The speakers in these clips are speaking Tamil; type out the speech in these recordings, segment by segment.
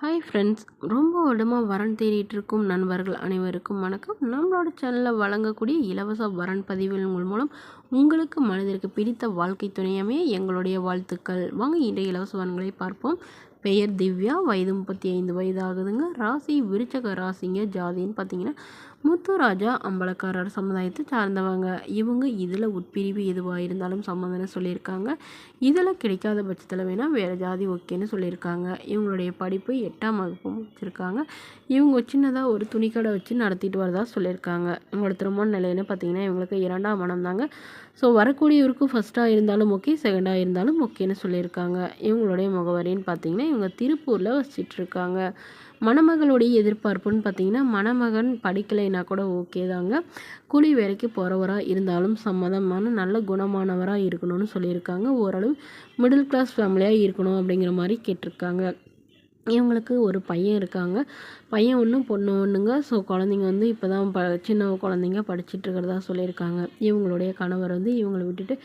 ஹாய் ஃப்ரெண்ட்ஸ், ரொம்ப வருடமாக வரன் தேடிட்டு இருக்கும் நண்பர்கள் அனைவருக்கும் வணக்கம். நம்மளோட சேனலில் வழங்கக்கூடிய இலவச வரன் பதிவுகள் மூலம் உங்களுக்கு மனதிற்கு பிடித்த வாழ்க்கை துணையமே எங்களுடைய வாழ்த்துக்கள். வாங்க இன்றைய இலவச வரன்களை பார்ப்போம். பெயர் திவ்யா, வயது 35 வயது ஆகுதுங்க. ராசி விருச்சக ராசிங்க. ஜாதின்னு பார்த்தீங்கன்னா முத்துராஜா அம்பலக்காரர் சமுதாயத்தை சார்ந்தவங்க. இவங்க இதில் உட்பிரிவு எதுவாக இருந்தாலும் சம்மந்தம்னு சொல்லியிருக்காங்க. இதில் கிடைக்காத பட்சத்தில் வேணால் வேறு ஜாதி ஓகேன்னு சொல்லியிருக்காங்க. இவங்களுடைய படிப்பு 8ஆம் வகுப்பு முடிச்சிருக்காங்க. இவங்க சின்னதாக ஒரு துணிக்கடை வச்சு நடத்திட்டு வரதா சொல்லியிருக்காங்க. இவங்களோட திருமண நிலைன்னு பார்த்தீங்கன்னா இவங்களுக்கு 2ஆம் மனம் தாங்க. ஸோ வரக்கூடியவருக்கும் ஃபஸ்ட்டாக இருந்தாலும் ஓகே, செகண்டாக இருந்தாலும் ஓகேன்னு சொல்லியிருக்காங்க. இவங்களுடைய முகவரின்னு பார்த்தீங்கன்னா இவங்க திருப்பூரில் வசிச்சிட்ருக்காங்க. மணமகளுடைய எதிர்பார்ப்புன்னு பார்த்தீங்கன்னா மணமகன் படிக்கலைன்னா கூட ஓகே தாங்க. கூலி வேலைக்கு போகிறவராக இருந்தாலும் சம்மதமான நல்ல குணமானவராக இருக்கணும்னு சொல்லியிருக்காங்க. ஓரளவு மிடில் கிளாஸ் ஃபேமிலியாக இருக்கணும் அப்படிங்கிற மாதிரி கேட்டிருக்காங்க. இவங்களுக்கு ஒரு பையன் இருக்காங்க. பையன் ஒன்று பொண்ணு ஒன்றுங்க. ஸோ குழந்தைங்க வந்து இப்போ தான் சின்ன குழந்தைங்க படிச்சுட்டு இருக்கிறதா சொல்லியிருக்காங்க. இவங்களுடைய கணவர் வந்து இவங்களை விட்டுட்டு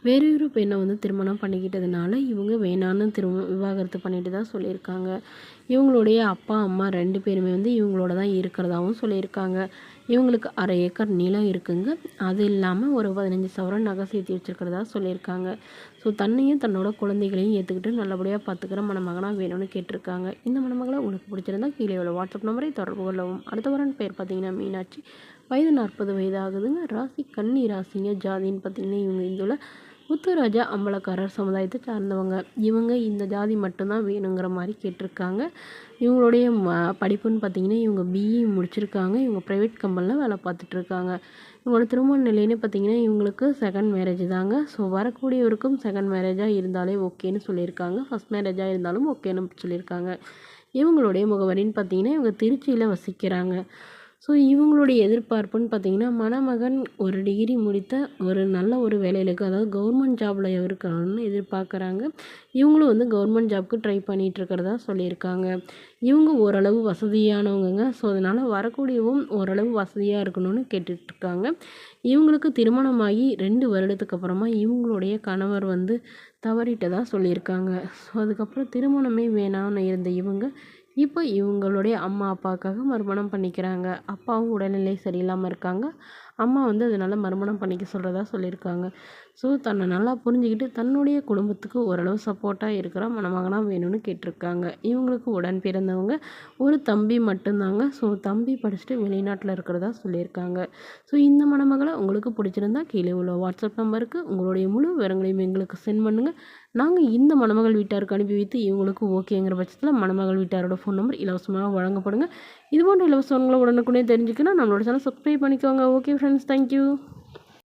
வேறொரு பெண்ணை வந்து திருமணம் பண்ணிக்கிட்டதுனால இவங்க வேணான்னு விவாகரத்து பண்ணிட்டு தான் சொல்லியிருக்காங்க. இவங்களுடைய அப்பா அம்மா 2 பேருமே வந்து இவங்களோட தான் இருக்கிறதாகவும் சொல்லியிருக்காங்க. இவங்களுக்கு 1/2 ஏக்கர் நிலம் இருக்குங்க. அது இல்லாமல் ஒரு 15 சவரன் நகை சேர்த்து வச்சுருக்கிறதா சொல்லியிருக்காங்க. ஸோ தன்னையும் தன்னோட குழந்தைகளையும் ஏற்றுக்கிட்டு நல்லபடியாக பார்த்துக்கிற மணமகனாக வேணும்னு கேட்டிருக்காங்க. இந்த மணமகளை உங்களுக்கு பிடிச்சிருந்தா கீழே உள்ள வாட்ஸ்அப் நம்பரை தொடர்பு கொள்ளவும். அடுத்த வரன் பேர் பார்த்தீங்கன்னா மீனாட்சி, வயது 40 வயது ஆகுதுங்க. ராசி கன்னி ராசிங்க. ஜாதின்னு பார்த்தீங்கன்னா இவங்க இந்துள்ள முத்துராஜா அம்பலக்காரர் சமுதாயத்தை சார்ந்தவங்க. இவங்க இந்த ஜாதி மட்டும்தான் வேணுங்கிற மாதிரி கேட்டிருக்காங்க. இவங்களுடைய படிப்புன்னு பார்த்தீங்கன்னா இவங்க பிஇ முடிச்சிருக்காங்க. இவங்க ப்ரைவேட் கம்பெனியில் வேலை பார்த்துட்ருக்காங்க. இவங்களோட திருமண நிலைன்னு பார்த்தீங்கன்னா இவங்களுக்கு செகண்ட் மேரேஜ் தாங்க. ஸோ வரக்கூடியவருக்கும் செகண்ட் மேரேஜாக இருந்தாலே ஓகேன்னு சொல்லியிருக்காங்க. ஃபஸ்ட் மேரேஜாக இருந்தாலும் ஓகேன்னு சொல்லியிருக்காங்க. இவங்களுடைய முகவரின்னு பார்த்தீங்கன்னா இவங்க திருச்சியில் வசிக்கிறாங்க. ஸோ இவங்களுடைய எதிர்பார்ப்புன்னு பார்த்தீங்கன்னா மணமகன் ஒரு டிகிரி முடித்த ஒரு நல்ல ஒரு வேலையில் இருக்குது, அதாவது கவர்மெண்ட் ஜாபில் இருக்கணும்னு எதிர்பார்க்குறாங்க. இவங்களும் வந்து கவர்மெண்ட் ஜாப்க்கு ட்ரை பண்ணிகிட்ருக்கிறதா சொல்லியிருக்காங்க. இவங்க ஓரளவு வசதியானவங்க. ஸோ அதனால் வரக்கூடியவும் ஓரளவு வசதியாக இருக்கணும்னு கேட்டுட்ருக்காங்க. இவங்களுக்கு திருமணமாகி 2 வருடத்துக்கு அப்புறமா இவங்களுடைய கணவர் வந்து தவறிட்டதாக சொல்லியிருக்காங்க. ஸோ அதுக்கப்புறம் திருமணமே வேணாம்னு இருந்த இவங்க இப்போ இவங்களுடைய அம்மா அப்பாவுக்காக மறுமணம் பண்ணிக்கிறாங்க. அப்பாவும் உடல்நிலை சரியில்லாமல் இருக்காங்க. அம்மா வந்து அதனால் மறுமணம் பண்ணிக்க சொல்கிறதா சொல்லியிருக்காங்க. ஸோ தன்னை நல்லா புரிஞ்சுக்கிட்டு தன்னுடைய குடும்பத்துக்கு ஓரளவு சப்போர்ட்டாக இருக்கிற மணமகனாக வேணும்னு கேட்டிருக்காங்க. இவங்களுக்கு உடன் பிறந்தவங்க ஒரு தம்பி மட்டும்தாங்க. ஸோ தம்பி படிச்சுட்டு வெளிநாட்டில் இருக்கிறதா சொல்லியிருக்காங்க. ஸோ இந்த மணமகளை உங்களுக்கு பிடிச்சிருந்தா கீழே உள்ள வாட்ஸ்அப் நம்பருக்கு உங்களுடைய முழு விவரங்களையும் எங்களுக்கு சென்ட் பண்ணுங்கள். நாங்கள் இந்த மணமகள் வீட்டாருக்கு அனுப்பி வைத்து இவங்களுக்கு ஓகேங்கிற பட்சத்தில் மணமகள் வீட்டாரோட ஃபோன் நம்பர் இலவசமாக வழங்கப்படுங்க. இது போன்ற இலவசங்களை உடனுக்குடனே தெரிஞ்சுக்கணும் நம்மளோட சேனல் சப்ஸ்கிரைப் பண்ணிக்கோங்க. Okay friends, thank you.